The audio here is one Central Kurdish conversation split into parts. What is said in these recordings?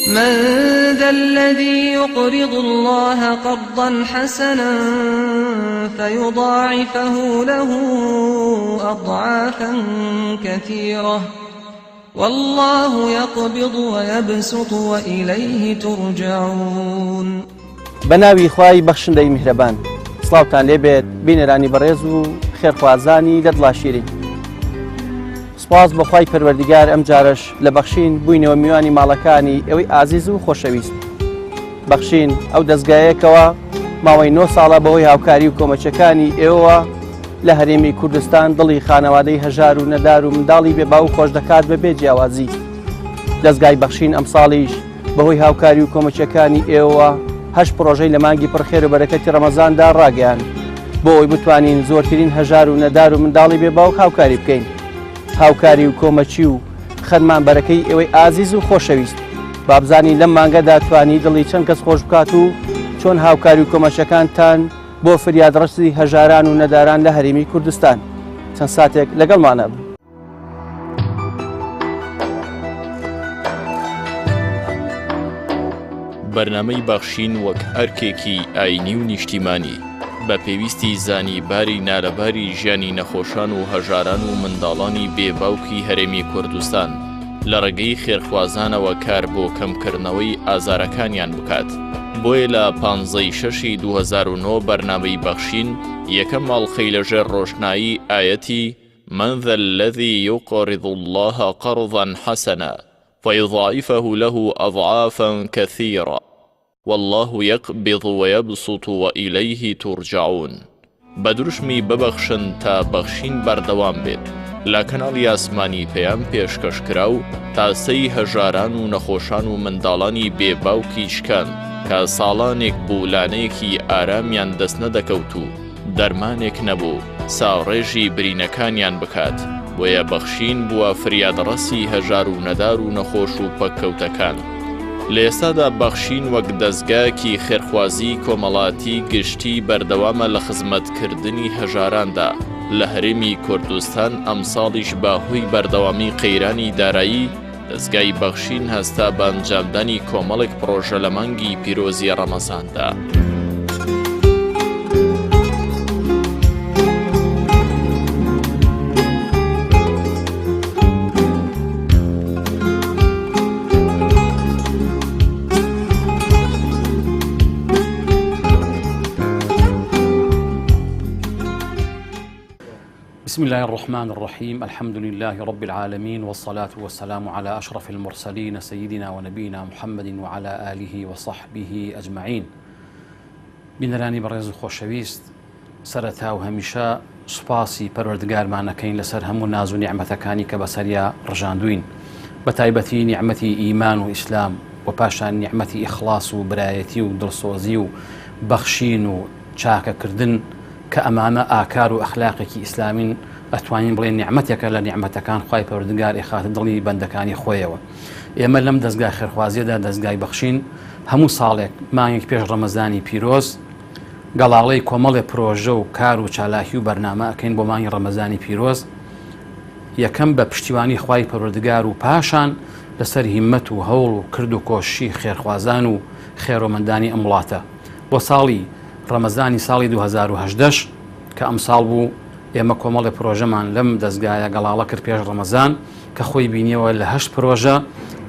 من ذا الذي يقرض الله قرضا حسنا فيضاعفه له أضعافا كثيرة والله يقبض ويبسط وإليه ترجعون. بناوي خواي بخشندەی میهرەبان، سڵاوتان لێبێت بینەرانی بەڕێز و خێرخوازانی لە دڵا شیرین. سپاس بەخوای پەروەردیگار ئەم جارش لە بەخشین بووینەوە میوانی ماڵەکانی ئەوەی ئازیز و خۆشەویست. بەخشین ئەو دەستگایەکەوە ماوەی 9 ساڵە بەهۆی هاوکاری و کۆمەچەکانی ئێوە لە هەرێمی کوردستان دڵی خانەوادەی هەژار و نەدار و منداڵی بێباو خۆش دەکات بەبێ جیاوازی. دەستگای بەخشین ئەم ساڵیش بەهۆی هاوکاری و کۆمەچەکانی ئێوە 8 پرۆژەی لە مانگی پڕخێر و بەرەکەتی ڕەمەزاندا ڕاگەیان بۆ ئەوی بتوانین زۆرترین هەژار و نەدار و منداڵی بێباوک هاوکاری بکەین. هاوکاری و کۆمەچی و خەرمان بەرەکەی ئێوەی ئازیز و خۆشەویست. بابزانی لەم مانگەدا توانی دڵی چەند کەس خۆش بکات و چۆن هاوکاری و کۆمەچەکانتان بۆ فریادڕەسی هەژاران و نەداران لە هەرێمی کوردستان. چەند ساتێک لەگەڵمانە بن. بەرنامەی بەخشین وەک ئەرکێکی ئاینی و نیشتیمانی بە پێویستی زانیباری نالەباری ژیانی نەخۆشان و هەژاران و منداڵانی بێباوکی هەرێمی کوردستان لە ڕێگەی خێرخوازانەوە کار بۆ کەمکردنەوەی ئازارەکانیان بکات. بۆیە لە 15/6/2009 بەرنامەی بەخشین یەکەم ماڵخەی لەژێر ڕۆشنایی ئاەتی من ذا الذي يقرض الله قرضا حسنا فيضاعفه له أضعافا كثيرة والله يقبض ويبسط وإليه ترجعون. بدرشمی ببخشن تا بەخشین بەردەوام بێت. لە کەناڵی ئاسمانی پێیان پێشکەشکرا و تاسەی هەژاران و نەخۆشان و منداڵانی بێباوکی شکان کە ساڵانێک بوو لانەیەکی ئارامیان دەست نەدەکەوت و دەرمانێک نەبوو ساڕێژی برینەکانیان بکات. بۆیە بەخشین بووە فریادڕەسی هەژار و نەدار و نەخۆش و پەککەوتەکان. لە ئێستادا بەخشین وەک دەستگایەکی خێرخوازی کۆمەڵاتی گشتی بەردەوامە لە خزمەتکردنی هەژاراندا لە هەرێمی کوردستان. ئەم ساڵیش بەهۆی بەردەوامی قەیرانی دارایی دەستگای بەخشین هەستا بە ئەنجامدانی کۆمەڵێک پرۆژە لە مانگی پیرۆزی ڕەمەزاندا. بسم الله الرحمن الرحيم الحمد لله رب العالمين والصلاة والسلام على أشرف المرسلين سيدنا ونبينا محمد وعلى آله وصحبه أجمعين. بینەرانی بەڕێز و خۆشەویست، سەرەتا و هەمیشە سوپاسی پەروەردگارمانەکەین لەسەر هەموو ناز و نیعمەتەکانی کە بەسەریا ڕژاندوین، بە تایبەتی نیعمەتی ئیمان و ئیسلام و پاشان نیعمەتی ئیخلاص و برایەتی و دڵسۆزی و بەخشین و چاکەکردن کە ئەمانە ئاکار و ئەخلاقێکی ئیسلامین ئەتوانین بڵێن نیعمەتێکە لە نیعمەتەکان خوای پەروەردگار ئێخاتە دڵی بەندەکانی خۆیەوە. ئێمە لەم دەستگای خێرخوازیەدا دەستگای بەخشین هەموو ساڵێک مانگێک پێش ڕەمەزانی پیرۆز گەڵاڵەی کۆمەڵێ پرۆژە و کار و چالاکی و بەرنامە ئەکەین بۆ مانگی ڕەمەزانی پیرۆز، یەکەم بە پشتیوانی خوای پەروەردگار و پاشان لەسەر هیممەت و هەوڵ و کرد و کۆشی خێرخوازان و خێرۆمەندانی ئەم وڵاتە. بۆ ساڵی ڕەمەزانی ساڵی 2018 کە ئەم ساڵ بوو ئێمە کۆمەڵی پرۆژەمان لەم دەستگایە گەڵاڵە کرد پێش ڕەمەزان کە خۆی بینیەوە لە 8 پرۆژە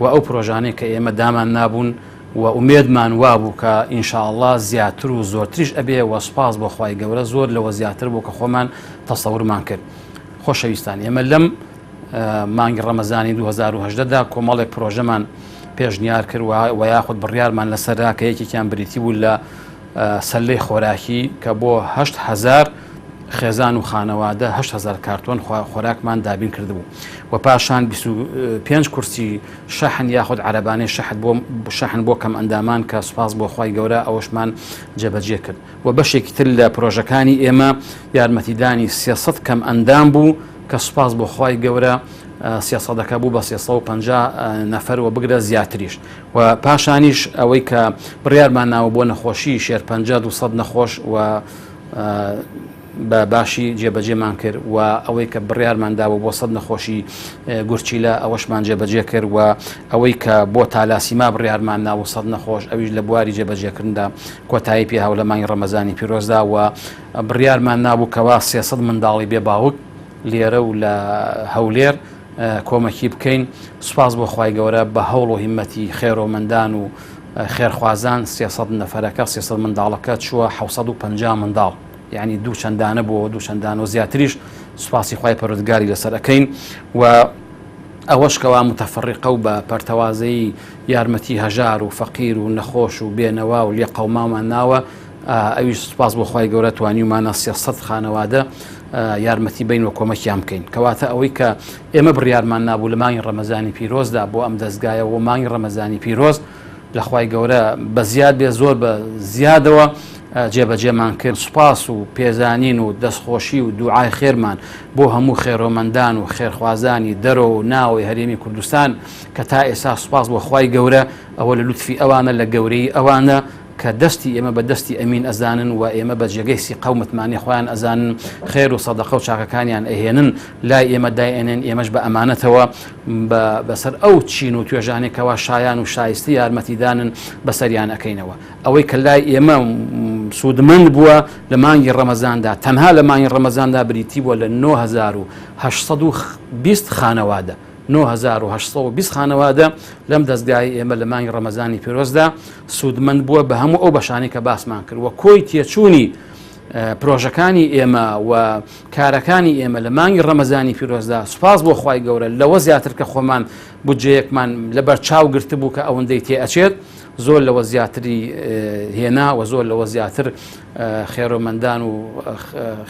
و ئەو پرۆژانەی کە ئێمە دامان نابوون و ئومێدمان وابوو کە ئینشاءالله زیاتر و زۆرتریش ئەبێ و سپاس بۆ خوای گەورە زۆر لەوە زیاتر بوو کە خۆمان تەسەورمان کرد. خۆشەویستان، ئێمە لەم مانگی ڕەمەزانی 2018دا کۆمەڵێک پرۆژەمان پێشنیار کرد و یاخود بڕیارمان لەسەردا کە یەکێکیان بریتی بوو لە سەلەی خۆراکی کە بۆ 8,000 خێزان و خانەوادە 8,000 کارتۆن خۆراکمان دابین کردبوو و پاشان 25 کورسی شەحن یاخود عەرەبانەی شەحن بۆ کەم ئەندامان کە سوپاس بۆ خوای گەورە ئەوەشمان جێبەجێ کرد و بەشێکی تر لە پرۆژەکانی ئێمە یارمەتیدانی 300 کەم ئەندام بوو کە سوپاس بۆ خوای گەورە سیاسەتەکە بوو بە 350 نەفەر و بگرە زیاتریش و پاشانیش ئەوەی کە بڕیارمان ناوە بۆ نەخۆشی شێرپەنجە 200 نەخۆش و بە باشی جێبەجێمان کرد و ئەوەی کە بڕیارمانداوە بۆ سەد نەخۆشی گورچیلە ئەوەشمان جێبەجێ کرد و ئەوەی کە بۆ تالاسیما بڕیارمان ناوە سەد نەخۆش ئەویش لە بواری جێبەجێکردندا کۆتایی پێ هاو لە مانگی ڕەمەزانی پیرۆزدا و بڕیارمان نابوو کەوا 300 منداڵی بێ باوک لێرە و لە هەولێر کۆمەکی بکەین. سوپاس بۆ خوای گەورە بە هەوڵ و هیمەتی خێرۆمەندان و خێرخوازان 300 نەفەرەکە 300 منداڵەکە چووە 750 منداڵ، یعنی دوو چەندانە بۆ دوو چەندان و زیاتریش. سوپاسی خوای پەروەردگاری لەسەر ئەەکەین و ئەوەشکەوا متەفەڕیقە و بە پەرتەوازەی یارمەتی هەژار و فەقیر و نەخۆش و بێنەوا و لێ قەومامان ناوە. ئەویش سوپاس بۆ خوای گەورە توانیمانە 300 خانەوادە یارمەتی بین و کۆمەکیان بکەین. کەواتە ئەوەی کە ئێمە بڕیارمان نابوو لە مانگی ڕەمەزانی پیرۆزدا بۆ ئەم دەستگایە و مانگی ڕەمەزانی پیرۆز لە خوای گەورە بە زیاد بێ زۆر بە زیادەوە جێبەجێمان کرد. سوپاس و پێزانین و دەستخۆشی و دوعای خێرمان بۆ هەموو خێرۆمەندان و خێرخوازانی دەرۆ و ناوەی هەرێمی کوردستان کە تا ئێستا سوپاس بۆ خوای گەورە ئەوە لە لوتفی ئەوانە لە گەورەی ئەوانە کە دەستی ئێمە بە دەستی ئەمین ئەزانن و ئێمە بە جێگەیسی قەومتمانی خۆیان ئەزانن خێر و سەدەقە و چاکەکانیان ئەهێنن لای ئێمە دایێنن ئێمەش بە ئەمانەتەوە بەسەر ئەو چین و توێژانێکەوە شایان و شایستی یارمەتیدانن بەسەریان ئەەکەینەوە. ئەوەی کە لای ئێمە سوودمەند بووە لە مانگی ڕەمەزاندا تەنها لە مانگی ڕەمەزاندا بریتی بووە لە 9820 خانەوادە 9820 خانەوادە لەم دەستگای ئێمە لە مانگی ڕەمەزانی پیرۆزدا سوودمەند بووە بە هەموو ئەو بەشانی کە باسمان کرد و کۆی تێچوونی پرۆژەکانی ئێمە و کارەکانی ئێمە لە مانگی ڕەمەزانی پیرۆزدا سوپاس بۆ خوای گەورە لەوە زیاتر کە خۆمان بودجەیەکمان لەبەر چاو گرتبوو کە ئەوەندەی تێ ئەچێت زۆر لەوە زیاتری هێنا و زۆر لەوە زیاتر خێرۆمەندان و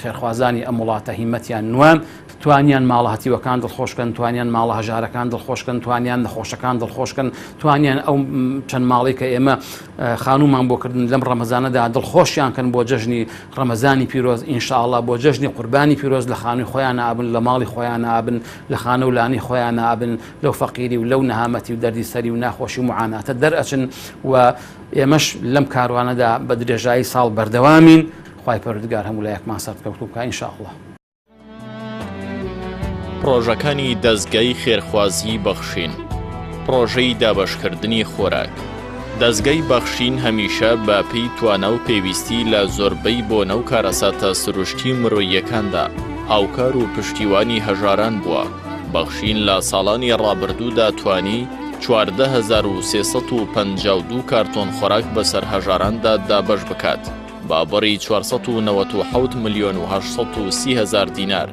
خێرخوازانی ئەم وڵاتە هیمەتیان نوان توانیان ماڵە هەتیوەکان دڵخۆشکن، توانیان ماڵە هەژارەکان دڵخۆشکن، توانیان نەخۆشەکان دڵخۆشکن، توانیان ئەو چەند ماڵی کە ئێمە خانومان بۆکردن لەم ڕەمەزانەدا دڵخۆشیان کەن بۆ جەژنی ڕەمەزانی پیرۆز ئینشاءڵڵا بۆ جەژنی قوربانی پیرۆز لە خانووی خۆیان ئابن، لە ماڵی خۆیان ئابن، لە خانە و لانی خۆیان ئابن، لەو فەقیری و لەو نەهامەتی و دەردی سەری و ناخۆشی و معاناتە دەرئەچن و ئێمەش لەم کاروانەدا بە درێژایی ساڵ بەردەوامین. خوای پەروەردگار هەموو لایەکمان سەرکەوتوو بکە ئینشاءڵڵا. پرۆژەکانی دەستگای خێرخوازی بەخشین، پرۆژەی دابەشکردنی خۆراک. دەستگای بەخشین هەمیشە بە پێی توانە و پێویستی لە زۆربەی بۆ نەو کارەساتە سروشتی مرۆییەکاندا هاوکار و پشتیوانی هەژاران بووە. بەخشین لە ساڵانی ڕابردوودا توانی 14352 کارتۆن خۆراک بەسەر هەژاراندا دابەش بکات با بەڕی 497 ملیۆن و 830 هزار دینار.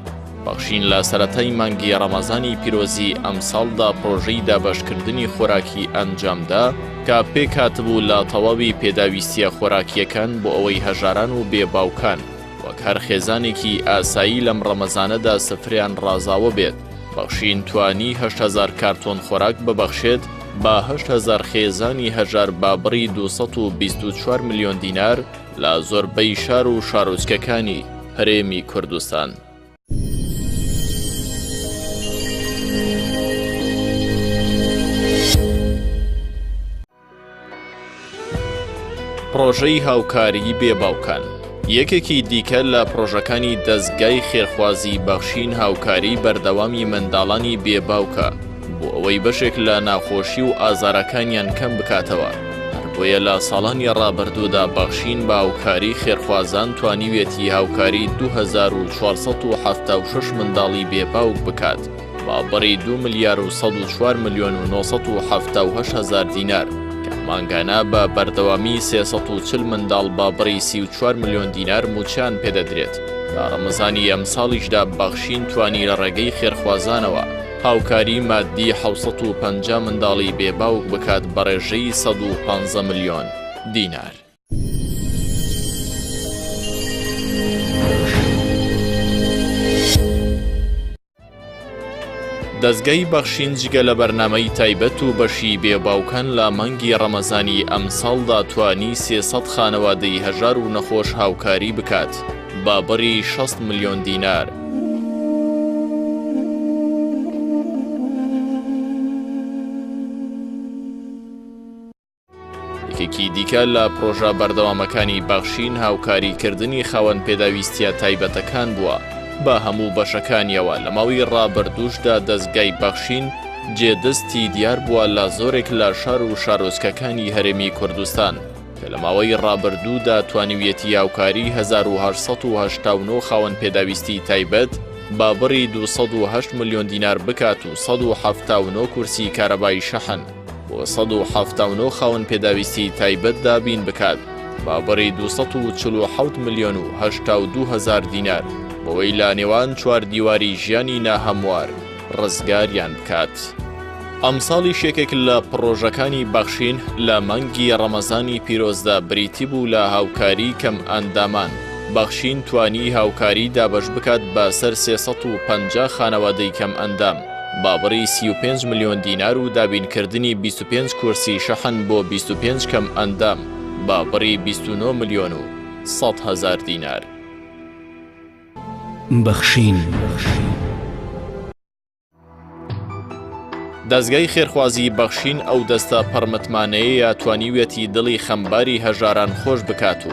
بەخشین لە سەرەتای مانگی ڕەمەزانی پیرۆزی ئەم ساڵدا پرۆژەی دابەشکردنی خۆراکی ئەنجامدا کە پێکاتبوو لە تەواوی پێداویستیە خۆراکیەکان بۆ ئەوەی هەژاران و بێباوکان وەک هەر خێزانێکی ئاسایی لەم ڕەمەزانەدا سفریان ڕازاوە بێت. بەخشین توانی 8,000 کارتۆن خۆراک ببەخشێت با 8,000 خێزانی هەژار بابڕی 224 ملیۆن دینار لە زۆربەی شار و شارۆچکەکانی هەرێمی کوردستان. پرۆژەی هاوکاری بێباوکان یەکێکی دیکە لە پرۆژەکانی دەستگای خێرخوازی بەخشین هاوکاری بەردەوامی منداڵانی بێباوکە بۆ ئەوەی بەشێک لە ناخۆشی و ئازارەکانیان کەم بکاتەوە. هەر بۆیە لە ساڵانی ڕابردوودا بەخشین بە هاوکاری خێرخوازان توانیوێتی هاوکاری 2476 منداڵی بێباوک بکات با بەڕی 2 ملیار و 104 ملیۆن و 978 هزار دینار. مانگانە بە بەردەوامی 340 منداڵ بابڕی 34 ملیۆن دینار موچیان پێدەدرێت. لە ڕەمەزانی ئەم ساڵیشدا بەخشین توانی لە ڕێگەی خێرخوازانەوە هاوکاری مادی 750 منداڵی بێباوک بکات بە ڕێژەی 115 ملیۆن دینار. دەستگای بەخشین جگە لە بەرنامەی تایبەت و بەشی بێباوکان لە مانگی ڕەمەزانی ئەم ساڵدا توانی 300 خانەوادەی هەژار و نەخۆش هاوکاری بکات با بەڕی 60 ملیۆن دینار. یەکێکی دیکە لە پرۆژە بەردەوامەکانی بەخشین هاوکاریکردنی خاوەن پێداویستیە تایبەتەکان بووە بە هەموو بەشەکانیەوە. لە ماوەی ڕابردووشدا دەستگای بەخشین جێدەستی دیار بووە لە زۆرێک لە شار و شارۆچکەکانی هەرێمی کوردستان کە لە ماوەی ڕابردوودا توانیویەتی هاوکاری 1889 خاوەن پێداویستی تایبەت بابڕی 208 ملیۆن دینار بکات و 179 کورسی کارەبای شەحن بۆ 179 خاوەن پێداویستی تایبەت دابین بکات بابڕی 247 ملیۆن و 82 هزار دینار بۆەوەی لە نێوان چوار دیواری ژیانی ناهەموار ڕزگاریان بکات. ئەمساڵی شێکێک لە پرۆژەکانی بەخشین لە مانگی ڕەمەزانی پیرۆزدا بریتی بوو لە هاوکاری کەم ئەندامان. بەخشین توانی هاوکاری دابەش بکات بە سەر 350 خانەوادەی کەم ئەندام بابڕی 35 ملیۆن دینار و دابینکردنی 25 کورسی شەحن بۆ 25 کەم ئەندام بابڕی 29 ملیۆن و 100 هزار دینار. بەخشین دەستگای خێرخوازی بەخشین ئەو دەستە پەرمەتمانەیە توانیوێتی دڵی خەمباری هەژاران خۆش بکات و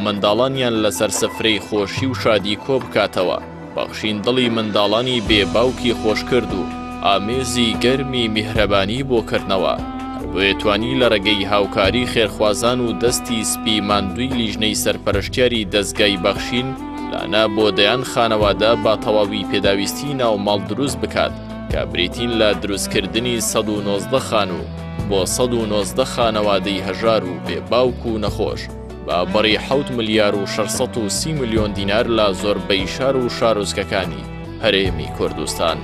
منداڵانیان لەسەر سفرەی خۆشی و شادی کۆ بکاتەوە. بەخشین دڵی منداڵانی بێباوکی خۆش کرد و ئامێزی گەرمی میهرەبانی بۆ کردنەوە. هەروەیە توانی لە ڕێگەی هاوکاری خێرخوازان و دەستی سپی ماندووی لیژنەی سەرپەرشتیاری دەستگای بەخشین لانا بۆ دەیان خانەوادە با تەواوی پێداویستی ناو ماڵ دروست بکات کە بریتین لە دروستکردنی 119 خان و بۆ 119 خانەوادەی هەژار و بێباوک و نەخۆش بە بەڕی 7 ملیار و 630 ملیۆن دینار لە زۆربەی شار و شارۆچکەکانی هەرێمی کوردستان.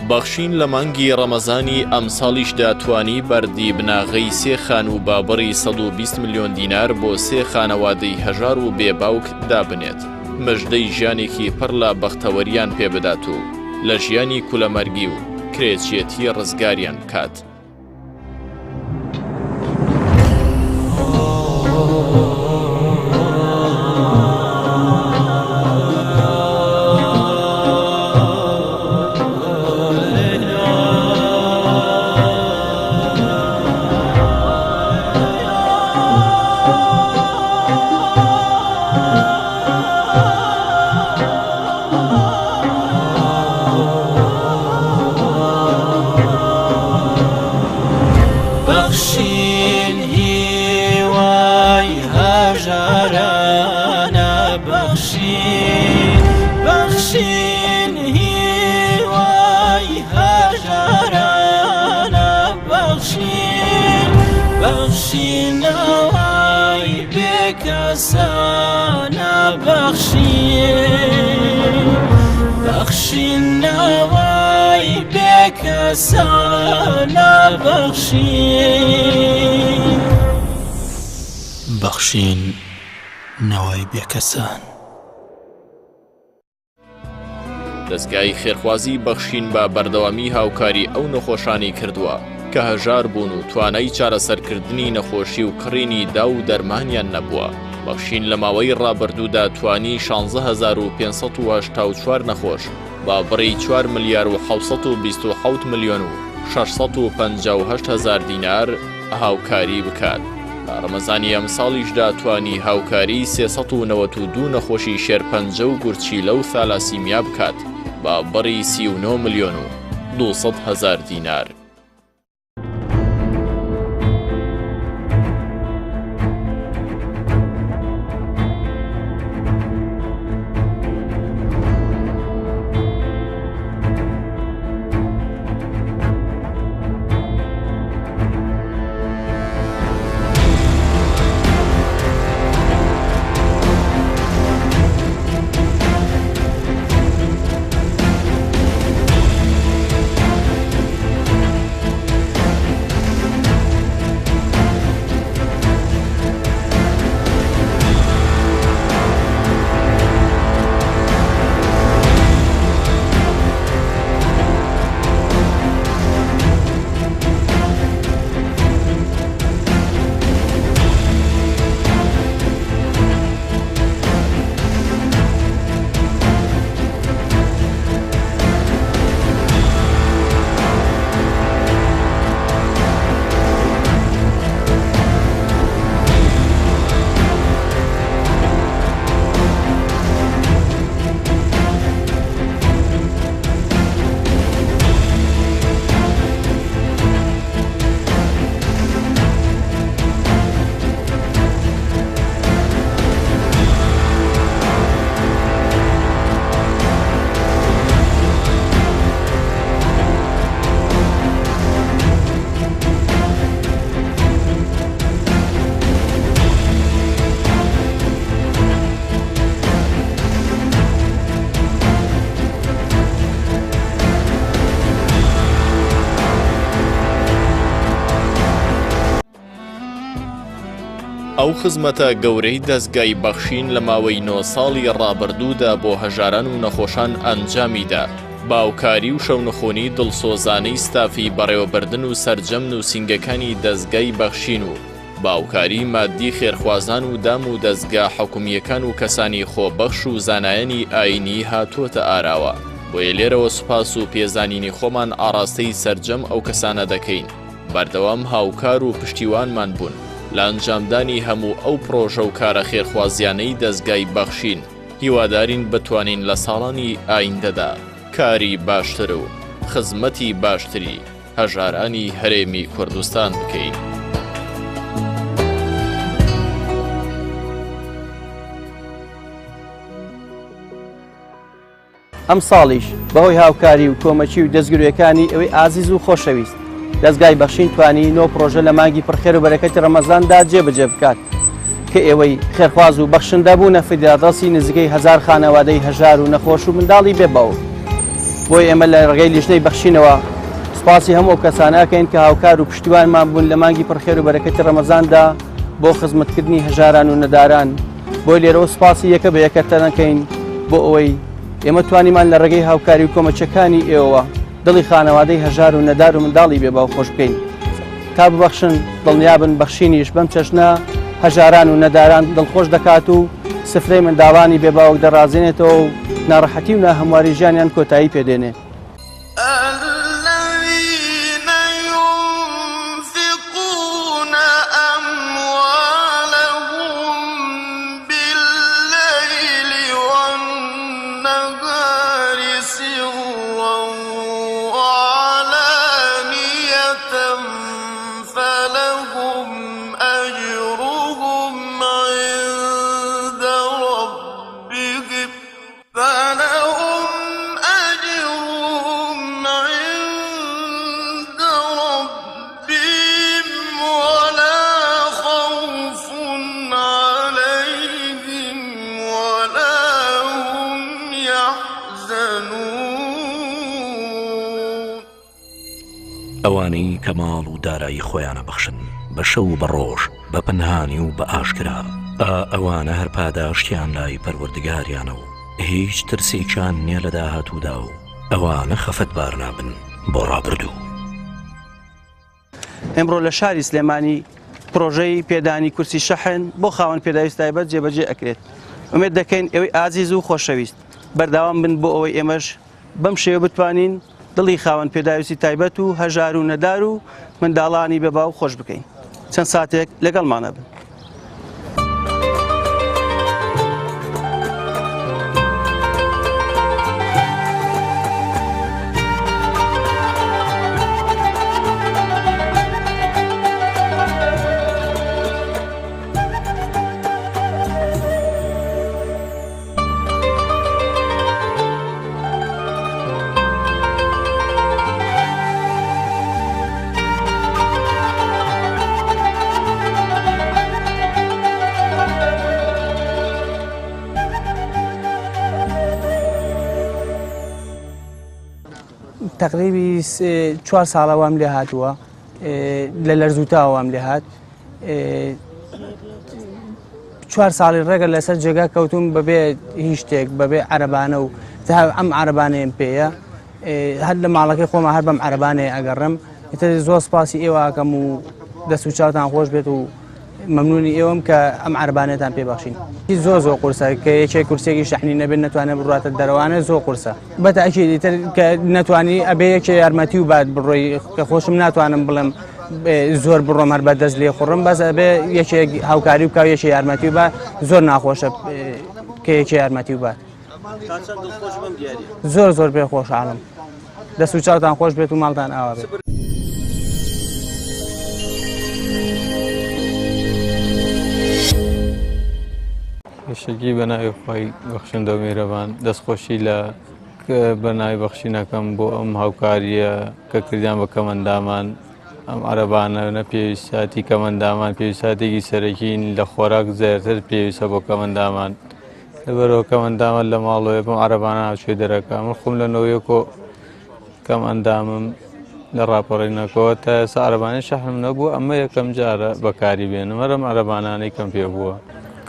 بەخشین لە مانگی ڕەمەزانی ئەمساڵیشدا توانی بەردی بناغەی 3 خان و بابڕی 120 ملیۆن دینار بۆ 3 خانەوادەی هەژار و بێباوک دابنێت مژدەی ژیانێکی پڕ لە بەختەوەریان پێ بدات و لە ژیانی کولەمەرگی و کرێچێتی ڕزگاریان بکات. بەخشین هیوای هەژارانە بەخشین بەخشین هیوای هەژارانە بەخشین بەخشینەوەی بێکەسانە بەخشین بەخشینەوەی بێکەسانە بەخشین بەخشین نەوەی بێکەسان. دەستگای خێرخوازی بەخشین بە بەردەوامی هاوکاری ئەو نەخۆشانی کردووە کە هەژار بوون و توانای چارەسەرکردنی نەخۆشی و کڕینی دا و دەرمانیان نەبووە. بەخشین لە ماوەی ڕابردوودا توانی 16584 نەخۆش با بڕی 4 ملیار و 727 ملیۆن و 658 هزار دینار هاوکاری بکات. لە ڕەمەزانی ئەمساڵیشدا توانی هاوکاری 392 نەخۆشی شێرپەنجە و گورچی لەو تالاسیمیا بکات با بڕی 39 ملیۆن و 200 هزار دینار. ئەو خزمەتە گەورەی دەستگای بەخشین لە ماوەی 9 ساڵی ڕابردوودا بۆ هەژاران و نەخۆشان ئەنجامیدا. باوکاری و شەونخۆنی دڵسۆزانەی ستافی بەڕێوەبردن و سەرجەم نووسینگەکانی دەستگای بەخشین و باوکاری مادی خێرخوازان و دام و دەستگا حکومیەکان و کەسانی خۆبەخش و زانایانی ئاینی هاتووەتە ئاراوە. بۆیە لێرەوە سوپاس و پێزانینی خۆمان ئاراستەی سەرجەم ئەو کەسانە دەکەین. بەردەوام هاوکار و پشتیوانمان بوون لە ئەنجامدانی هەموو ئەو پرۆژە و کارە خێرخوازیانەی دەستگای بەخشین. هیوادارین بتوانین لە ساڵانی ئایندەدا کاری باشتر و خزمەتی باشتری هەژارانی هەرێمی کوردستان بکەین. ئەم ساڵیش بەهۆی هاوکاری و کۆمەچی و دەستگیرۆیەکانی ئەوەی ئازیز و خۆشەویست دەستگای بەخشین توانی 9 پرۆژە لە مانگی پڕخێر و بەرەکەتی ڕەمەزاندا جێبەجێ بکات کە ئێوەی خێرخواز و بەخشندە بوونە فیدراسیی نزیکەی 1000 خانەوادەی هەژار و نەخۆش و منداڵی بێباوە. بۆی ئێمە لە ڕێگەی لیژنەی بەخشینەوە سوپاسی هەموو کەسانەکەین کە هاوکار و پشتیوانمان بوون لە مانگی پڕخێر و بەرەکەتی ڕەمەزاندا بۆ خزمەتکردنی هەژاران و نەداران. بۆی لێرەوە سوپاسی یەکە بە یەکەتە نەکەین بۆ ئەوەی ئێمە توانیمان لە ڕێگەی هاوکاری و کۆمەچەکانی ئێوە دڵی خانەوادەی هەژار و نەدار و منداڵی بێباو خۆش بکەین تا ببەخشن دڵنیابن بەخشینیش بەم چەشنە هەژاران و نەداران دڵخۆش دەکات و سفرەی منداڵانی بێباوک دەڕازێنێتەوە و ناڕەحەتی و ناهەمواری ژیانیان کۆتایی پێدێنێ. ئەوانەی کە ماڵ و دارایی خۆیانە بەخشن بە شەو و بە ڕۆژ بە پەنهانی و بە ئاشکرا ئەوانە هەر پاداشتیان لای پەروەردگاریانە و هیچ ترسێکیان نییە لە داهاتوودا و ئەوانە خەفەتبار نابن بۆ ڕابردوو. ئەمڕۆ لە شاری سلێمانی پرۆژەی پێدانی کورسی شەحن بۆ خاوەن پێداویست تایبەت جێبەجێ ئەکرێت. ئومێد دەکەین ئەوەی ئازیز و خۆشەویست بەرداوام بن بۆ ئەوەی ئێمەش بەم شێوە بتوانین دڵی خاوەن پێداویستی تایبەت و هەژار و نەدار و منداڵانی بێباو خۆش بکەین. چەند ساتێک لەگەڵمانە بن. تقریبی 4 ساڵە وام لێ هاتووە لە لەرزووتاوە وام لێ هات 4 ساڵی ڕێگە لەسەر جێگا کەوتوم بەبێ هیچ شتێک بەبێ عەرەبانە و ئەم عەرەبانەیەم پێیە هەر لە ماڵەکەی خۆمە هەر بەم عەرەبانەیە ئەگەڕم زۆر سپاسی ئێوە ئەکەم و دەست و چاوتان خۆش بێت و مەمنونی ئێوەم کە ئەم عەرەبانەتان پێ بەخشین. زۆر قورسە کە یەکێک کورسێکی شەحنی نەبێت نەتوانێت بڕاتە دەرەوانە زۆر قورسە بەتەئەکید تر کە نەتوانی ئەبێ یەکێ یارمەتی و بعد بڕۆی کە خۆشم ناتوانم بڵێم زۆر بڕۆم هەر بەدەست لێ خوڕم بەس ئەبێ یەکێک هاوکاری بکە یەکێ یارمەتی و بە زۆر ناخۆشە کە یەکێ یارمەتی و بات زۆر پێ خۆشحاڵم دەست و چاوتان خۆش بێت و ماڵتان ئاوا بێت. شەکی بە ناوی خۆی بەخشندە و میهرەبان دەستخۆشی لە بە ناوی بەخشینەکەم بۆ ئەم هاوکاریە کە کردیان بە کەمەندامان ئەم عەرەبانە نە پێویستاتی کەمەندامان پێویستاتێکی سەرەکین لە خۆراک زیاتر پێویستە بۆ کەمەندامان لەبەرەوە کەمەندامان لە ماڵەوەی بەم عەرەبانە ناوچێ دەرەکە من خۆم لە نەوەیەکۆ کەم ئەندامم لە ڕاپەڕینەکەەوە تا ئێستا عەرەبانەی شەحنم نەبوو ئەمە یەکەم جارە بەکاری بێنم هەرم عەرەبانانەی کەم پێ بووە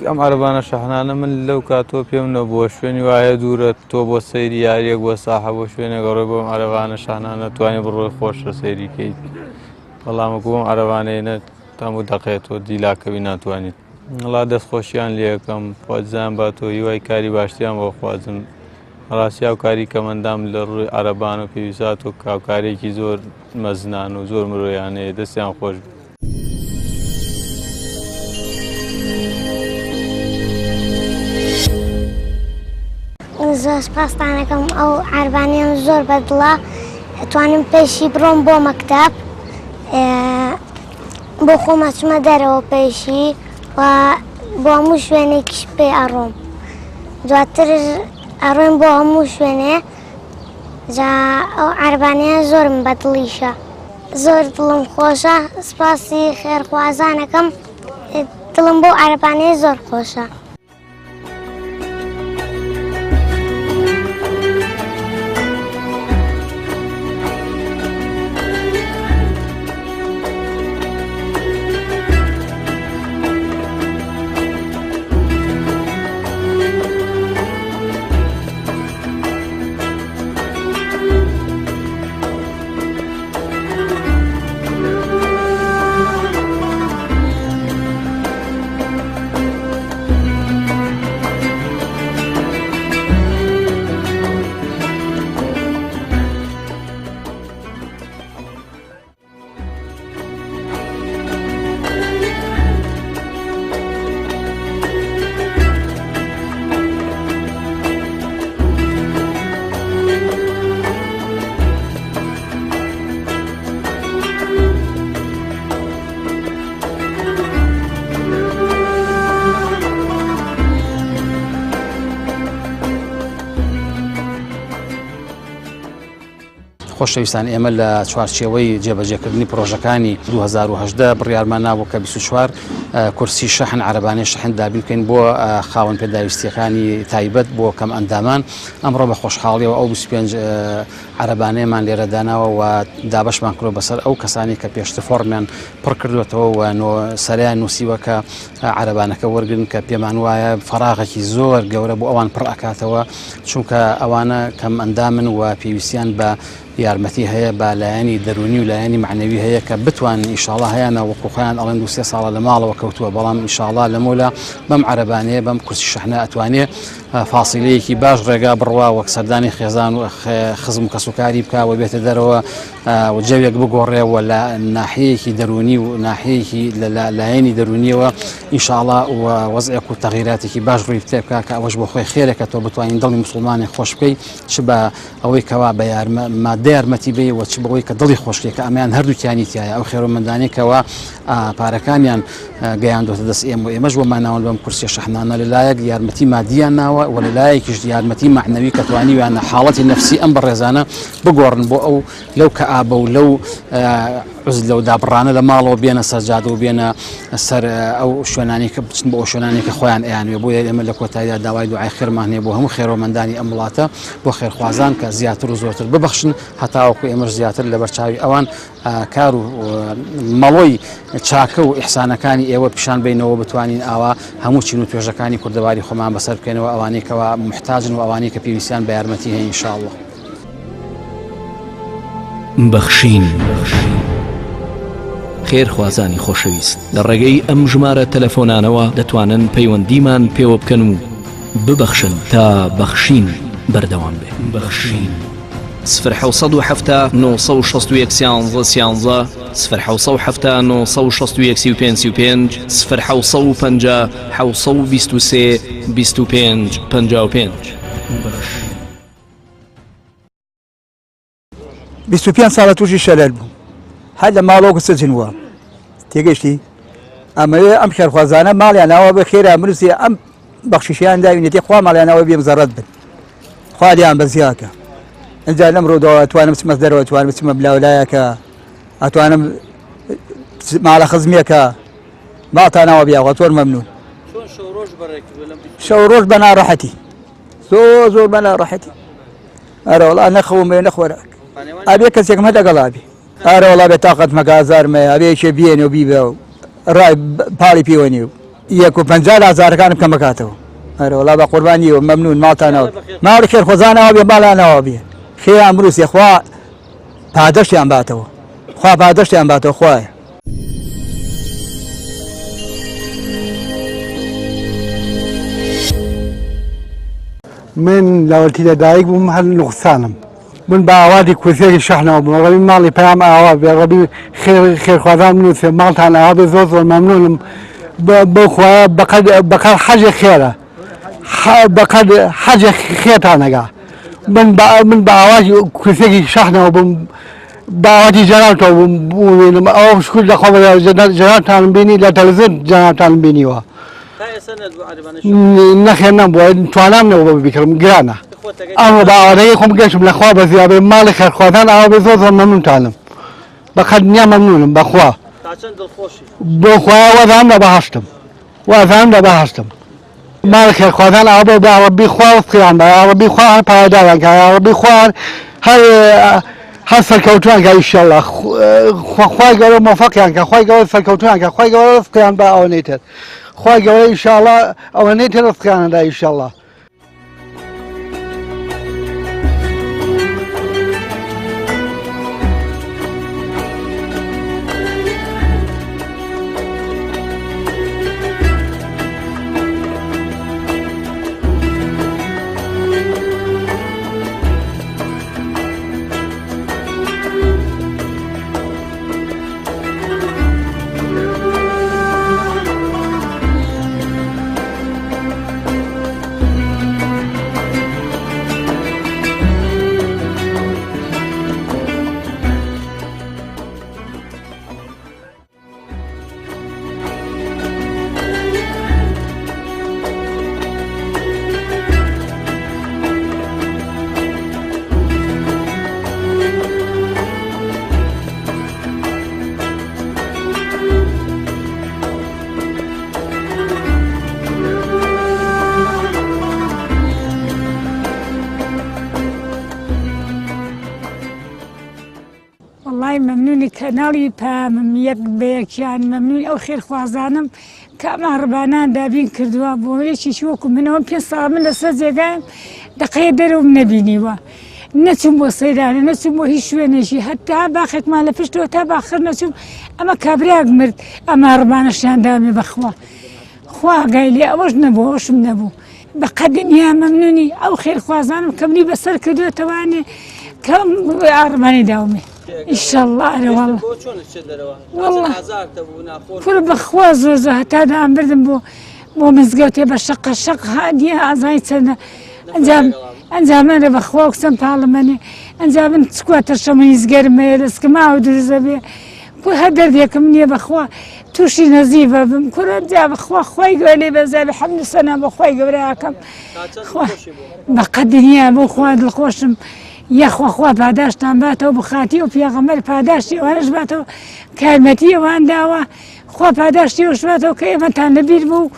ئەم عەرەبانە شەحنانە من لەو کاتۆ پێم نەبووە شوێنی وایە دوورە تۆ بۆ سەیری یاریەک بۆ ساحە بۆ شوێنێک گەڕێ بۆم عەرەبانە شەحنانە توانێت بڕۆی خۆشە سەیریکەیت بەڵام بۆم عەرەبانەیە تام دەقێتەوە دیلاکەوی ناتوانیت وڵا دەستخۆشییان لێ یەکەم خۆزان باتۆ هیوای کاری باشتیان بۆ خوازم ڕاستی هاوکاری کەمەندام لە ڕووی عەرەبان و پێویستات و هاوکارێکی زۆر مەزنان و زۆر مرۆیانەیە دەستیان خۆش زۆر سپاستان دەکەم ئەو عەرەبانیان زۆر بەدڵە توانم پێشی بڕۆم بۆ مەکتەب بۆ خۆم ئەچمە دەرەوە پێشی و بۆ هەموو شوێنێکیش پێ ئەڕۆم دواتر ئەڕۆیم بۆ هەموو شوێنێ جا ئەو عەرەبانیە زۆرم بەدڵیشە زۆر دڵم خۆشە سپاسی خێرخوازانەکەم دڵم بۆ عەرەبانیە زۆر خۆشە خۆشەویستان ئێمە لە چوارچێوەی جێبەجێکردنی پرۆژەکانی 2010 بڕیارمان نابوو کە 24 کورسی شەحن عەرەبانەی شەحن دابین بکەین بۆ خاوەن پێداویستیەکانی تایبەت بۆ کەم ئەندامان ئەمڕۆ بە خۆشحاڵیەوە ئەو 25 عەرەبانەیەمان لێرە داناوە و دابەشمان کردووە بەسەر ئەو کەسانی کە پێشتر فۆرمیان پڕ کردوێتەوە و سەریان نووسیوە کە عەرەبانەکە وەرگن کە پێمان وایە فەراغێکی زۆر گەورە بۆ ئەوان پڕ ئەکاتەوە چونکە ئەوانە کەم ئەندامن و پێویستیان بە یارمەتی هەیە بە لایەنی دەرونی و لایەنی معنەوی هەیە کە بتوانن ئینشاڵڵا هەیەنە وەقوخیان ئەڵێن 2-3 ساڵە لە ماڵەوە کەوتووە بەڵام ئینشاڵڵا لەمۆلا بەم عەرەبانەیە بەم کورسی شەحنە ئەتوانێت فاسیلەیەکی باش ڕێگا بڕوا وەک سەردانی خێزان و خزم و کەسوکاری بکە و بێتە دەرەوە و جەوێک بگۆڕێەوە لە ناحەیەکی دەرونی و ناحەیەکی لایەنی دەرونیەوە ئینشاڵڵا وەزعێک و تەغییراتێکی باش ڕووی بتێ بکە کە ئەوەش بۆ خۆی خێرێکە تۆ بتوانین دڵی مسلمانی خۆش بکەی چ بە ئەوەی کەوا بە مادە یارمەتی بێ و چ بەوەی کە دڵی خۆشکێکە ئەمیان هەردووکیانی تایە ئەو خێرۆمەندانێکەوە پارەکانیان گەیاندۆتە دەست ئێمە ئێمەش بۆمان ناون بەم کورسی شەحنانە لەلایەک یارمەتی مادیان ناوە و لەلایەکیش یارمەتی معنەوی کە توانیویانە حاڵەتی نەفسی ئەم بەڕێزانە بگۆڕن بۆ ئەو لەو کە ئابە و لەو عزل لەو دابڕانە لە ماڵەوە بێنە سەرجادە و بێنە سەر ئەو شوێنانی کە بچن بۆ ئەو شوێنانی کە خۆیان ئەیانوێ بۆ ئێمە لە کۆتاییدا داوای دوعای خێرمان هەیە بۆ هەموو خێرۆمەندانی ئەم وڵاتە بۆ خێرخوازان کە زیاتر و زۆرتر ببەخشن هەتاوەکو ئێمەش زیاتر لە بەرچاوی ئەوان کار و مەڵۆی چاکە و ئیحسانەکانی ئێوە پیشان بینەوە بتوانین ئاوا هەموو چین و توێژەکانی کوردەواری خۆمان بەسەر بکەینەوە ئەوانەی کەوا محتاجن و ئەوانەی کە پێویستیان بە یارمەتی هەیە ئینشاءڵڵا. بەخشین خێرخوازانی خۆشەویست لە ڕێگەی ئەم ژمارە تەلەفۆنانەوە دەتوانن پەیوەندیمان پێوە بکەن و ببەخشن تا بەخشین بەردەوام بێ. بەخشین 1970 961 13 1970 961 35 1950 723 25 55 25 ساڵە تووشی شەلەل بوو هەر لە ماڵەوە سەجنووە تێگەشتی ئەمەوێ ئەم خێرخوازانە ماڵیان ناوە بە خێرا منوسی ئەم بەخشیشیان داوینێتی خوا ماڵیانەوە بێم زەڕەت بن خوالیان بەزیاکە ئەجا لەم ڕۆدەوە ئەتوانم بچمە دەرەوە ئەتوانم بچمە بلاولایەکە ئەتوانم ماڵە خزمێکە ماڵتانەوە بیاوە تۆر مەمنون شەو ڕۆژ بە ناڕەحەتی زۆر بە ناڕەحەتی ئەرە وەڵا نەخەوم بێ نەخۆراک ئابێ کەسێکم هەر لەگەڵا بێ ئارە وڵا بێ تااقەت مەگازارمە ئەبێکێ بێنێ و بیبێ و ڕای پاڵی پیوەنی و 150,000 بکەم بکاتەوە ئەرە وڵا بە قوربانیەوە مەمنون ماڵتانەوە ماڵی خێر خۆزانەوە بێ ماڵانەوە بێ خێیان بروسێ خوا پادەشتیان باتەوە خوا پادەشتیان باتەوە خوایە. من لەوەتی لەدایک بووم هەر نوقسانم من بە ئاوادی کورسێکی شەحنەوە بووم ڕەبی ماڵی پەیام ئاوا بێ ڕەبی خێرخوازان بنووسێ ماڵتان ئاوا بێ زۆر زۆر مەمنونم بۆ خوایە بەقەد حەجێ خێرە بەقەد حەجێ خێتانەگا من بە ئاواتی کورسێکی شەحنەوە بووم بە ئاواتی جەنابتەوە بووم ئەوە شکر لەخوا جەنابتانم بینی لە تەلەڤیزیۆن جەنابتانم بینیوە نەخێر نەبووە توانام نەبوو بکڕم گرانە ئەمە بە ئاوادەکەی خۆم گەشتم لەخوا بە زیابێ ماڵی خێرخوازان ئاوا بێ زۆر زۆر مەمنونتانم بەقەد نیا مەمنونم بەخوا بۆ خوایە وەزانم لە بەهەشتم وەزانم لە بەهەشتم ماڵی خێرخوازان ئاوا بێ بە ڕەبی خوا وفقیان بە ڕەبی خوا هەر پایداریان کە ڕەبی خوا هەر سەرکەوتویان کە ئینشەڵڵا خوای گەورە مۆفەقیان کە خوای گەورە سەرکەوتویان کە خوای گەورە وفقیان بە ئەوەنەی تر خوای گەورە ئینشەڵڵا ئەوەنەی تر وفقیانەدا ئینشەڵڵا. مەمنونی کەناڵی پامم یەک بەیەکیان مەمنونی ئەو خێرخوازانم کە ئەمە ڕبانان دابین کردووە بۆ یەکێکی وەکو منەوە 5 ساڵ من لەسەر جێگایم دقەیە دەرەوم نەبینیوە نەچوم بۆ سەیرانە نەچوم بۆ هیچ شوێنێکی هەتا باخێکمان لە پشتەوە تا باخر نەچوم ئەمە کابراک مرد ئەمە ڕبانەشیان دامێ بەخوا خوا ئاگای لێ ئەوەش نەبوو ئەوەشم نەبوو بەقەدنیا مەمنونی ئەو خێرخوازانم کە منی بەسەر کردوێتەوانێ کەم ئاڕمانی داومێ ئینشەڵڵا ئەرە وەڵڵا وەڵڵا پڕ بەخوا زۆر زۆر هەتا دام بردم بۆ مزگەوتێ بە شەقە شەق هادیە ئازای چەندە ئەنجامانە بەخوا قسەم پاڵەمەنێ ئەنجامن چکواتە شەمەیزگەرمەیە دەستکەماوە دروزە بێ کوڕ هەر دەردێکم نییە بەخوا تووشی نەزیڤە بم کوڕە جا بەخوا خوای گەورە لێ بەزای بە حەمد و سەنا بە خوای گەورەیەکەم بەقەدنیا بۆ خوا دڵخۆشم یەخواخوا پاداشتان باتەوە بخاتی و پێغەمبەر پاداشتی ئەوانش باتەوە کارمەتی ئەوان داوە خوا پاداشتی ئەوش باتەوە کە ئێمەتان لەبیر بوو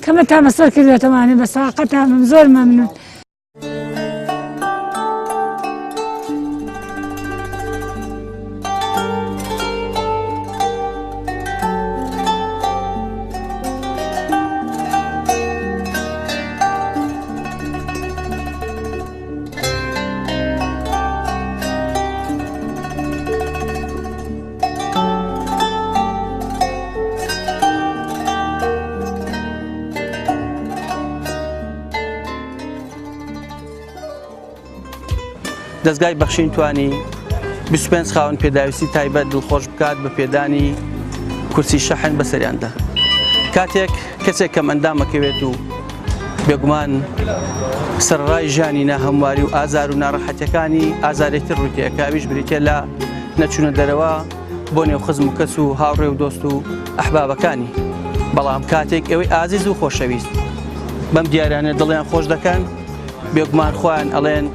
کەمەتان بەسەر کردوێتەوانێ بە ساقەتانم زۆر مەمنون. دەستگای بەخشین توانی 25 خاوەن پێداویستی تایبەت دڵخۆش بکات بە پێدانی کورسی شەحن بەسەریاندا. کاتێک کەسێک کەم ئەندامەکەوێت و بێگومان سەرڕای ژیانی ناهەمواری و ئازار و ناڕەحەتیەکانی ئازارێتر ڕووتێکە ئەویش بریتێ لە نەچوونە دەرەوە بۆ نێو خزم و کەس و هاوڕێ و دۆست و ئەحبابەکانی. بەڵام کاتێک ئەوەی ئازیز و خۆشەویست بەم دیارانە دڵیان خۆش دەکەن بێگومان خۆیان ئەڵێن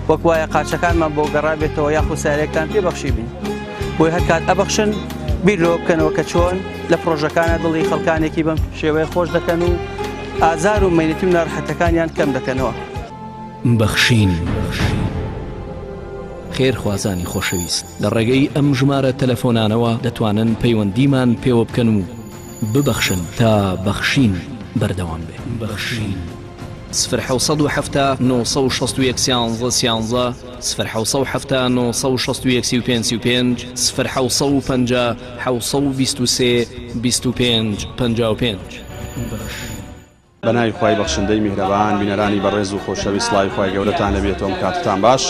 وەک وایە قاچەکانمان بۆ گەڕابێتەوە یاخو سارێکتان پێبەخشی بین بۆی هەر کات ئەبەخشن بیرۆ بکەنەوە کە چۆن لە پرۆژەکانە دڵی خەڵکانێکی بەم شێوەیە خۆش دەکەن و ئازار و مەینەتی و ناڕەحەتەکانیان کەم دەکەنەوە. بەخشین خێرخوازانی خۆشەویست لە ڕێگەی ئەم ژمارە تەلەفۆنانەوە دەتوانن پەیوەندیمان پێوە بکەن و ببەخشن تا بەخشین بەردەوام بێ. بەخشین 1970 961 11 1970 961 1950 723 25 55. بەناوی خوای بەخشندەی میهرەبان بینەرانی بەڕێز و خۆشەویست سڵاوی خوای گەورەتان لەبێتەوە کاتتان باش.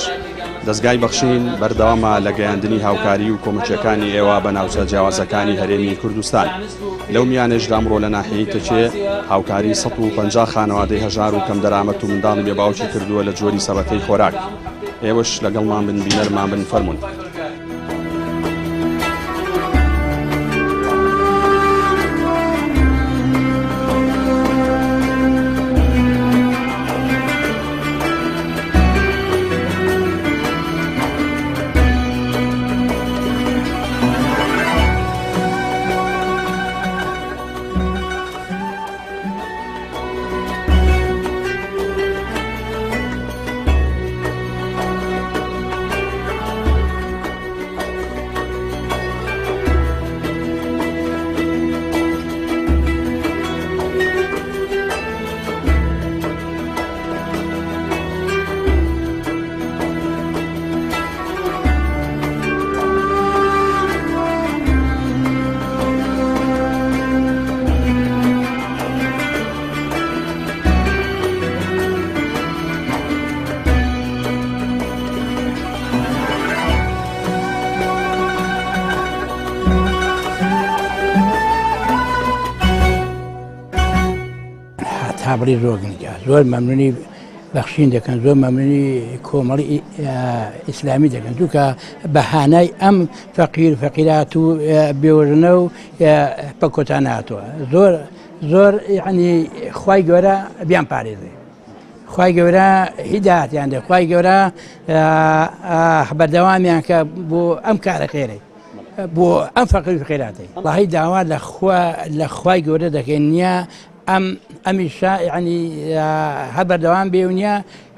دەستگای بەخشین بەردەوامە لە گەیاندنی هاوکاری و کۆمەچەکانی ئێوە بە ناوچە جیاوازەکانی هەرێمی کوردستان. لەو میانێشدا ئەمڕۆ لە ناحیەی تەچێ هاوکاری 150 خانەوادەی هەژار و کەم دەرامەت و منداڵی بێباوکی کردووە لە جۆری سەبەتەی خۆراک. ئێوەش لەگەڵمان بن، بینەرمان بن، فەرمونون. هابڕی ڕۆگنجا زۆر مەمنونی بەخشین دەکەن، زۆر مەمنونی کۆمەڵی ئیسلامی دەکەن دووکە بەهانای ئەم فەقیرات و بێوەژنە و پەکۆتان هاتووە. زۆر یعنی خوای گەورە بیان پارێزێ، خوای گەورە هیدایەتیان دێ، خوای گەورە بەردەوامیان کە بۆ ئەم کارە خێرەی بۆ ئەم فەقیر و خێراتەی. وڵاهی داوا لە خوای گەورە دەکەین نییە ئەمیشا یعنی هەر بەردەوام بێ و نییە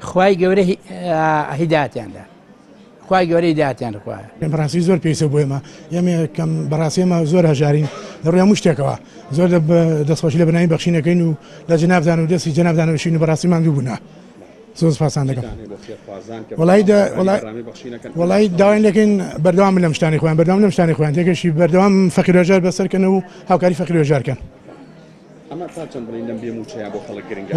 خوای گەورە هیدایەتیاندا، خوای گەورە هیدایەتیان دەخوایە. بەڕاستی زۆر پێویستە بۆ ئێمە کەم بەڕاستی ئێمە زۆر هەژارین لە ڕووی هەموو شتێکەوە، زۆر دەستخۆشی لە بەناوی بەخشینەکەین و لە جەنابدان و دەستی جەنابدانەوەشین و بەڕاستی ماندوو بوونا. زۆر سپاسان دەکەم. وڵی داوای دەکەین بەردەوام لەم شتانی خۆیان، بەردەوام لەم شتانی خۆیان تێکەشی بەردەوام فەقیرهەژار بەسەرکەنەوە و هاوکاری فەقیرهەژار کەن.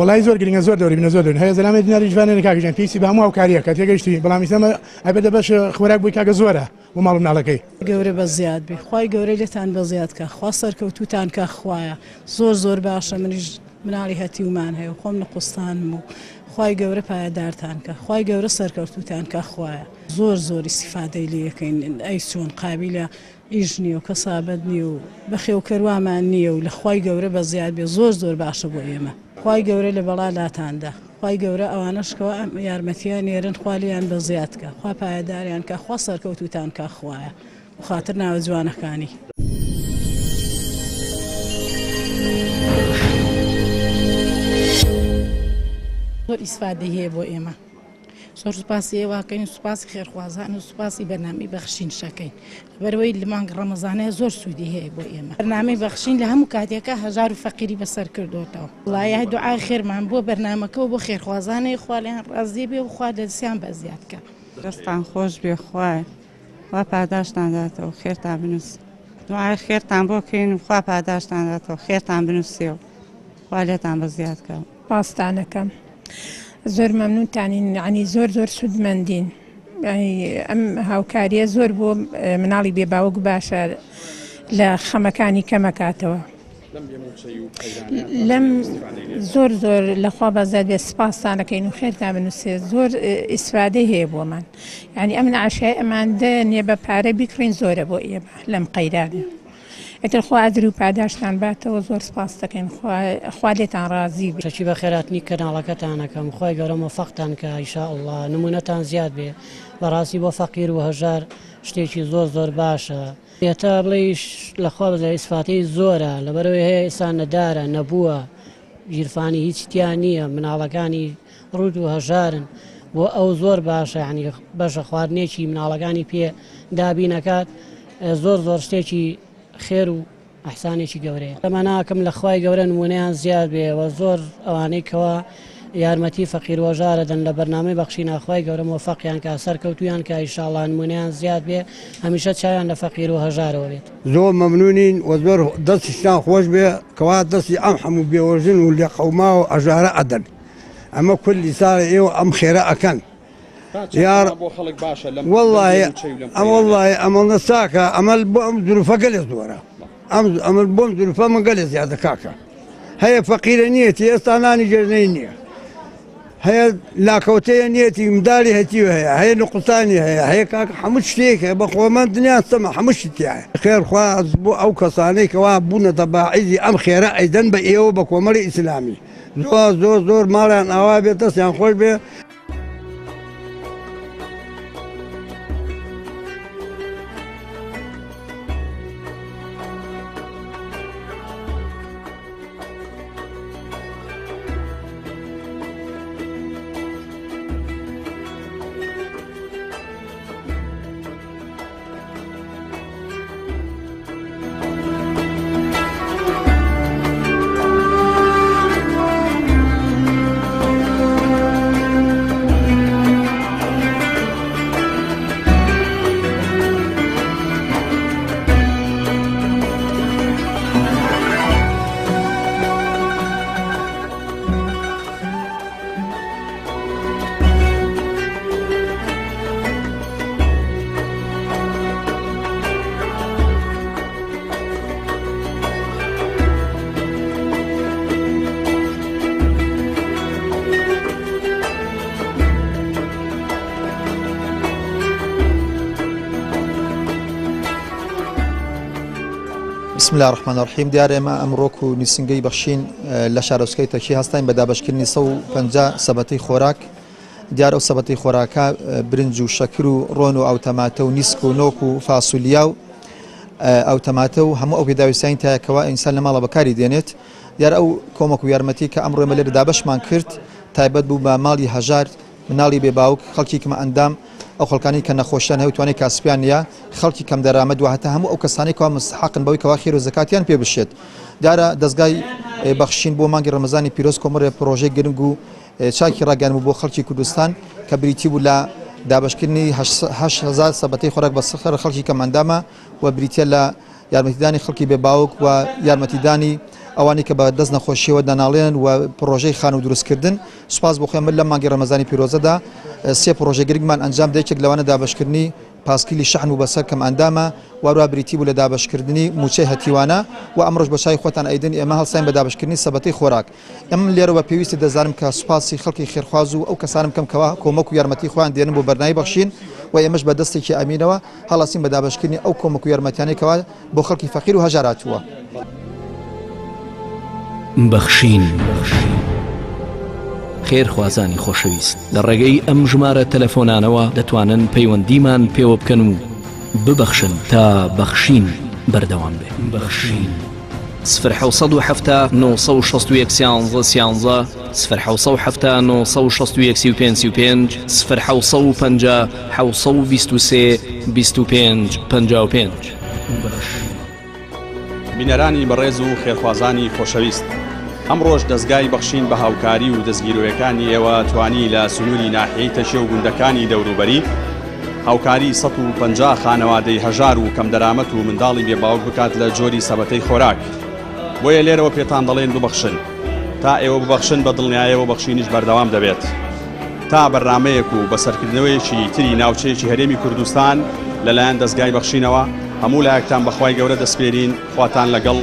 وڵی زۆر گرنگە، زۆر دەوری بنە، زۆر دەون هەیە زەلامە دیناری جوانێنە کاکەجان پێویستی بە هەموو هاوکاریە کە تێگەیشتی، بەڵام ئێستا ئایبەتە بەش خۆراک بووی کاکە زۆرە بۆ ماڵ و مناڵەکەی. گەورە بە زیاد بێ، خوای گەورەی لێتان بە زیاد کە، خوا سەرکەوتوتان کە خوایە، زۆر باشە. منیش مناڵی هەتیومان هەیە و خۆم لە قوستانم و خوای گەورە پایەدارتان کە، خوای گەورە سەرکەوتوتان کە خوایە. زۆر ئیستیفادەی لێ یەکەین، ئەی چۆن قابلە ئیش نییە و کەسابەت نییە و بەخێوکەروامان نییە و لە خوای گەورە بە زیاد بێ، زۆر باشە بۆ ئێمە. خوای گەورە لە بەڵا لاتاندا، خوای گەورە ئەوانەشکەوە یارمەتیان نێرن، خوالیان بە زیاد کە، خوا پایەداریان کە، خوا سەرکەوتوتان کە خوایە و خاتر ناوە جوانەکانی. زۆر ئیسفادەی هەیە بۆ ئێمە، زۆر سوپاسی ئێواکەین و سوپاسی خێرخوازان و سوپاسی بەرنامەی بەخشین شەکەین. بەرەوەی لە مانگ ڕەمەزانەیە زۆر سوودی هەیە بۆ ئێمە. بەرنامەی بەخشین لە هەموو کاتێکە هەژار و فەقیری بەسەر کردوتەوە. وڵایە دوعای خێرمان بۆ بەرنامەکەەوە بۆ خێرخوازانەی خوالیان ڕازی بێ و خوا لە دەستیان بەزیاد کە. دەستان خۆش بێ، خوایە وا پاداشتانداتەوە، خێرتان بنووس. دوعای خێرتان بۆکەین و خوا پاداشتانداتەوە، خێرتان بنووسێ و خوا لێتان بەزیاد کە. پاستانەکەم زۆر مەمنونتانین، ینی زۆر سوودمەندین. ئەم هاوکاریە زۆر بۆ مناڵی بێباوک باشە لە خەمەکانی کەمەکاتەوە. لەم زۆر لەخوا بەزاد بێ سپاسانەکەین و خێرتان بنووسێ، زۆر ئیسفادەی هەیە بۆمان. ینی ئەم نەعاشای ئەماندە نییە بە پارە بیکڕین، زۆرە بۆ ئێمە لەم قەیرانە. ئەتر خوا ئەدر و پاداشتان باتەوە، زۆر سپاس دەکەین، خوا لێتان ڕازی بێ. شەکی بە خێراتنی کەناڵەکەتانەکەم، خوای گەورە مەفەقتان کە ئینشاءالله، نمونەتان زیاد بێ. بەڕاستی بۆ فەقیر و هەژار شتێکی زۆر باشە. هێتا بڵێش لەخوا بەزای ئیسفاتەی زۆرە، لەبەرەوەی هەیە ئێستا نەدارە، نەبووە، ژیرفانی هیچ تیان نییە، مناڵەکانی ڕوود و هەژارن بۆ ئەو زۆر باشە ینی بەشە خواردنێکی مناڵەکانی پێ دابینەکات زۆر شتێکی خێر و ئەحسانێکی گەورەیە ئەمە ناکەم لە خوای گەورە نمونەیان زیاد بێەوە زۆر ئەوانەی کەوا یارمەتی فەقیر وەژارە دەن لە بەرنامەی بەخشی ناخوای گەورە مۆفەقیان کا سەرکەوتویان کە ئینشاڵڵا نمونەیان زیاد بێ هەمیشە چاویان لە فەقیر و هەژارەوە بێت زۆر مەمنونین و زۆر دەستیشتان خۆش بێ کەوا دەستی ئەم هەموو بێوەژن و لێ قەوما و ئەژارە ئەدەن ئەمە کولی ساڵی ئێوە ئەم خێرە ئەکەن والله ئەمە نەساکە ئەمە بۆ ئەم زروفە گەلێ زۆرە ئەمە بۆم زروفە من گەلێ زیادە کاکە هەیە فەقیرە نیەتی ئێستا نانی گەرنەی نییە هەیە لاکەوتەیە نیەتی مداری هەتیوە هەیە نقستانی هەیە کاکە هەموو شتێکە بە خۆمە دنیا سەمە هەموو شتیایە خێرخواز بۆ ئەو کەسانەی کەوا بوونە تەباعیزی ئەم خێرە ئەیدەن بە ئێوە بە کۆمەڵی ئیسلامی زۆر ماڵیان ئاوا بێت دەستیان خۆش بێ بسم الله الرحمن الرحیم دیارە ئێمە ئەمڕۆک و نیسنگەی بەخشین لە شارۆچکەی تەکی هەستین بە دابەشکردنی 150 سەبەتەی خۆراک دیارە ئەو سەبەتەی خۆراکە برنج و شەکر و ڕۆن و ئەوتەماتە و نیسک و نۆک و فاسولیا و ئەوتەماتە و هەموو ئەو پێداویستانی تایەکەوە ئینسان لە ماڵە بەکاری دێنێت دیارە ئەو کۆمەک و یارمەتی کە ئەمڕۆ ئێمە لێرە دابەشمان کرد تایبەت بوو بە ماڵی هەژار مناڵی بێباوک خەڵکی کەمە ئەندام ئەو خەڵکانی کە نەخۆشیان هەوتوانێت کاسپیان نیە خەڵکی کەم دەرامەد و هەتا هەموو ئەو کەسانی کەوا مستحقن بەوەی کەوا خێر و زەکاتیان پێ بشێت دیارە دەستگای بەخشین بۆ مانگی ڕەمەزانی پیرۆز کۆمەڵێ پرۆژەی گرنگ و چاکی ڕاگەاندن بۆ خەڵکی کوردستان کە بریتی بوو لە دابەشکردنی 8,000 سەبەتەی خۆراک بە سەخر خەڵکی کەمەندامە و بریتە لە یارمەتیدانی خەڵکی بێباوک و یارمەتیدانی ئەوانی کە بە دەست نەخۆشیەوە دەناڵێن و پرۆژەی خان و دروستکردن سوپاس بۆ خۆم لە مانگی ڕەمەزانی پیرۆزەدا سێ پرۆژە گرنگمان ئەنجام دەیەکێک لەوانە دابەشکردنی پاسکیلی شەحن و بەسەر کەم ئەندامە واروا بریتی بوو لە دابەشکردنی موچەی هەتیوانە و ئەمڕۆژ بە چای خۆتان ئەیدن ئێمە هەڵساین بە دابەشکردنی سەبەتەی خۆراک ئەم لێرەوە پێویستی دەزانم کە سوپاسی خەڵکی خێرخواز و ئەو کەسانم کەم کەوا کۆمەک و یارمەتی خۆیان دێنن بۆ بەرنامەی بەخشین و ئێمەش بە دەستێکی ئەمینەوە هەڵاسین بە دابەشکردنی ئەو کۆمەک و یارمەتیانەی کەوا بۆ خەڵکی فەقیر و هەژاراتووە بەخشین خێرخوازانی خۆشەویست لە ڕێگەی ئەم ژمارە تەلەفۆنانەوە دەتوانن پەیوەندیمان پێوە بکەن و ببەخشن تا بەخشین بەردەوام بێ بەخشین 0 961 11 0 965 0 723 25 55 بینەرانی بەڕێز و خێرخوازانی خۆشەویست ئەمڕۆژ دەستگای بەخشین بە هاوکاری و دەستگیرۆیەکانی ئێوە توانی لە سنووری ناحیەی تەشێ و گوندەکانی دەوروبەری هاوکاری 150 خانەوادەی هەژار و کەم دەرامەت و منداڵی بێباوک بکات لە جۆری سەبەتەی خۆراک بۆیە لێرەوە پێتان دەڵێن ببەخشن تا ئێوە ببەخشن بە دڵنیایەوە بەخشینیش بەردەوام دەبێت تا بەرنامەیەک و بەسەرکردنەوەیەکی تری ناوچەیەکی هەرێمی کوردستان لەلایەن دەستگای بەخشینەوە هەموو لایەکتان بەخوای گەورە دەسپێرین خواتان لەگەڵ